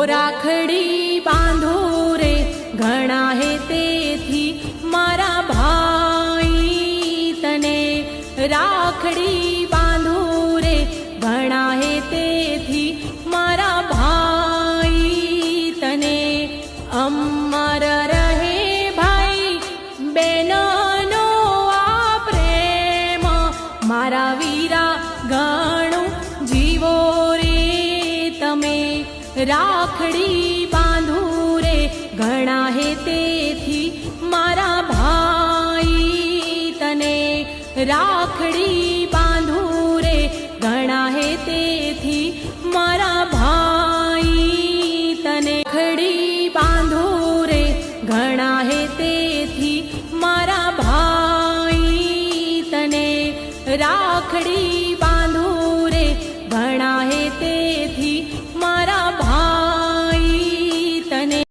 રાખડી બાંધો રે ઘણા હે તેથી મારા ભાઈ તને રાખડી બાંધો રે ઘણા હે તેથી મારા ભાઈ તને અમર રહે ભાઈ બહેનનો આ પ્રેમ મારા વીરા ઘણું જીવો રે તમે રાખડી બાંધો રે ઘણા હે તેથી મારા ભાઈ તને રાખડી બાંધો રે ઘણા હે તેથી મારા ભાઈ તને રાખડી બાંધો રે ઘણા હે તેથી મારા ભાઈ તને રાખ